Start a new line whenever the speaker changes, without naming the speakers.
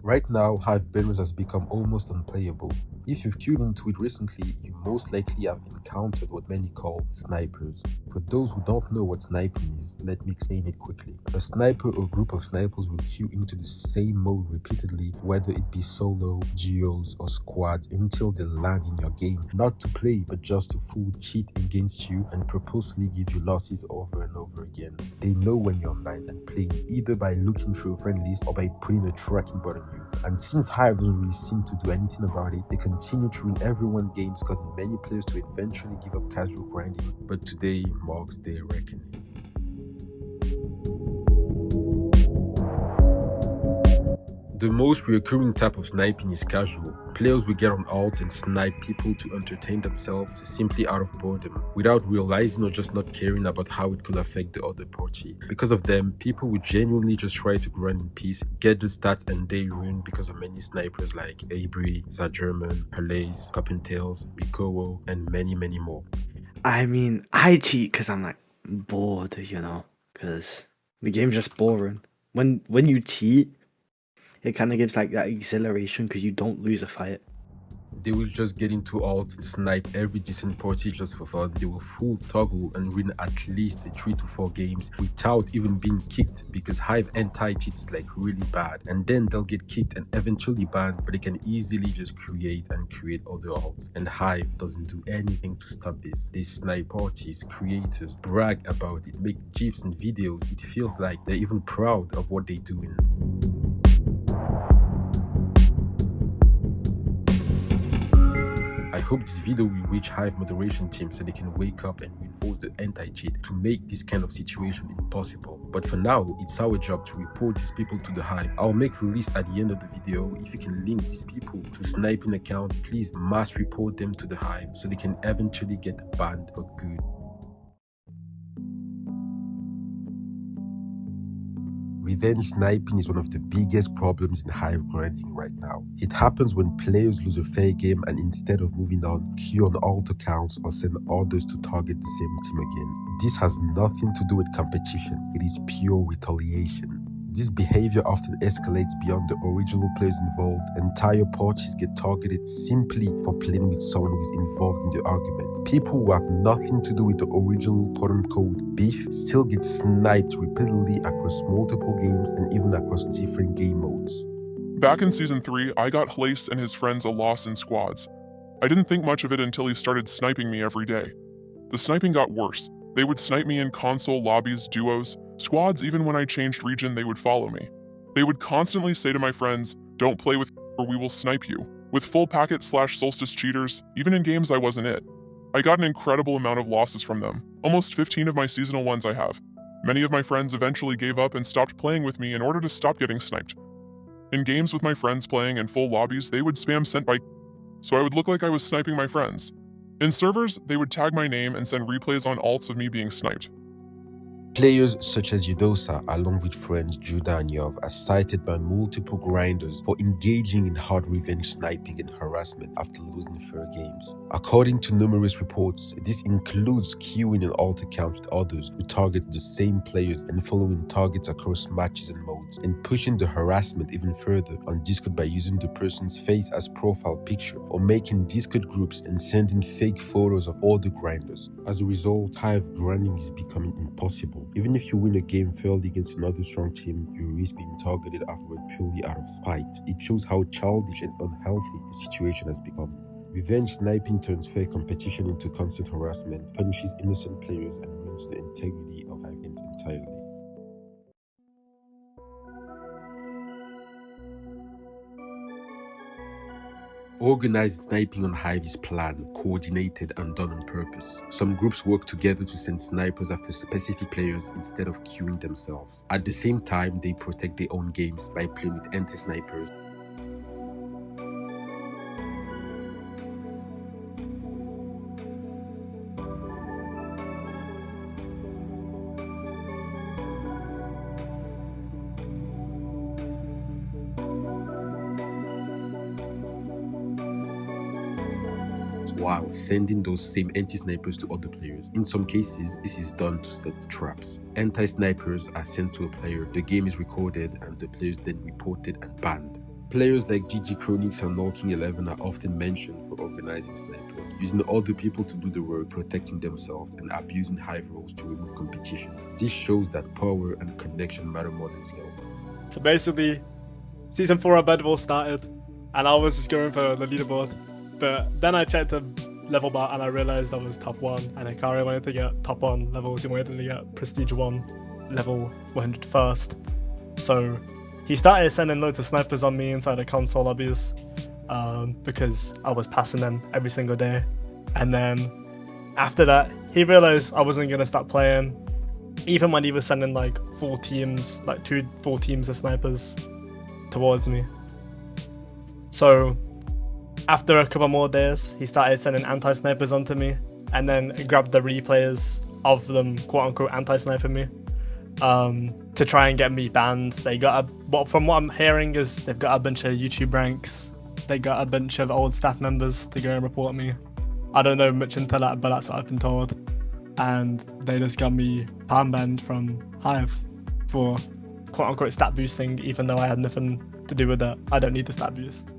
Right now, Hive Bedrocks has become almost unplayable. If you've tuned into it recently, you most likely have encountered what many call snipers. For those who don't know what sniping is, let me explain it quickly. A sniper or group of snipers will queue into the same mode repeatedly, whether it be solo, duos, or squads, until they land in your game, not to play, but just to full cheat against you and purposely give you losses over and over again. They know when you're online and playing, either by looking through a friend list or by putting a tracking button on you. And since Hive doesn't really seem to do anything about it, they continue to ruin everyone's games, causing many players to eventually give up casual grinding. But today marks their reckoning. The most recurring type of sniping is casual. Players will get on alts and snipe people to entertain themselves simply out of boredom, without realizing or just not caring about how it could affect the other party. Because of them, people will genuinely just try to grind in peace, get the stats and they ruin because of many snipers like Abri, Zagerman, Herlace, Copintails, Bikowo, and many more.
I mean, I cheat because I'm like bored, because the game's just boring. When you cheat, it kind of gives like that exhilaration because you don't lose a fight.
They will just get into alts and snipe every decent party just for fun. They will full toggle and win at least 3 to 4 games without even being kicked, because Hive anti-cheats like really bad, and then they'll get kicked and eventually banned, but they can easily just create other alts, and Hive doesn't do anything to stop this. They snipe parties, creators, brag about it, make gifs and videos. It feels like they're even proud of what they're doing. I hope this video will reach Hive moderation team so they can wake up and reinforce the anti-cheat to make this kind of situation impossible. But for now, it's our job to report these people to the Hive. I'll make a list at the end of the video. If you can link these people to sniping account, please mass report them to the Hive so they can eventually get banned for good. Revenge sniping is one of the biggest problems in Hive grinding right now. It happens when players lose a fair game and instead of moving on, queue on alt accounts or send orders to target the same team again. This has nothing to do with competition, it is pure retaliation. This behavior often escalates beyond the original players involved. Entire parties get targeted simply for playing with someone who is involved in the argument. People who have nothing to do with the original quote-unquote beef still get sniped repeatedly across multiple games and even across different game modes.
Back in Season 3, I got Herlace and his friends a loss in squads. I didn't think much of it until he started sniping me every day. The sniping got worse. They would snipe me in console lobbies, duos, squads. Even when I changed region, they would follow me. They would constantly say to my friends, "Don't play with or we will snipe you." With full packet / solstice cheaters, even in games I wasn't it. I got an incredible amount of losses from them, almost 15 of my seasonal ones I have. Many of my friends eventually gave up and stopped playing with me in order to stop getting sniped. In games with my friends playing in full lobbies, they would spam sent by, so I would look like I was sniping my friends. In servers, they would tag my name and send replays on alts of me being sniped.
Players such as Yudosa, along with friends Judah and Yov, are cited by multiple grinders for engaging in hard revenge sniping and harassment after losing fair games. According to numerous reports, this includes queuing an alt account with others who target the same players and following targets across matches and modes, and pushing the harassment even further on Discord by using the person's face as profile picture or making Discord groups and sending fake photos of all the grinders. As a result, Hive grinding is becoming impossible. Even if you win a game fairly against another strong team, you risk being targeted afterward purely out of spite. It shows how childish and unhealthy the situation has become. Revenge sniping turns fair competition into constant harassment, punishes innocent players, and ruins the integrity of Hive games entirely. Organized sniping on Hive is planned, coordinated, and done on purpose. Some groups work together to send snipers after specific players instead of queuing themselves. At the same time, they protect their own games by playing with anti-snipers. While sending those same anti-snipers to other players. In some cases, this is done to set traps. Anti-snipers are sent to a player, the game is recorded, and the player is then reported and banned. Players like GG Chronix and Nolking11 are often mentioned for organizing snipers, using other people to do the work, protecting themselves, and abusing Hive roles to remove competition. This shows that power and connection matter more than skill.
So basically, Season 4 of Bedwars started, and I was just going for the leaderboard. But then I checked the level bar and I realized I was top 1, and Hikari wanted to get top 1 levels. He wanted to get Prestige 1 level 101st. So he started sending loads of snipers on me inside the console lobbies because I was passing them every single day. And then after that, he realized I wasn't going to stop playing, even when he was sending like full teams, like 2 full teams of snipers towards me. So after a couple more days, he started sending anti-snipers onto me, and then grabbed the replays of them quote-unquote anti-sniping me to try and get me banned. They got from what I'm hearing is they've got a bunch of YouTube ranks. They got a bunch of old staff members to go and report me. I don't know much into that, but that's what I've been told. And they just got me palm banned from Hive for quote-unquote stat boosting, even though I had nothing to do with that. I don't need the stat boost.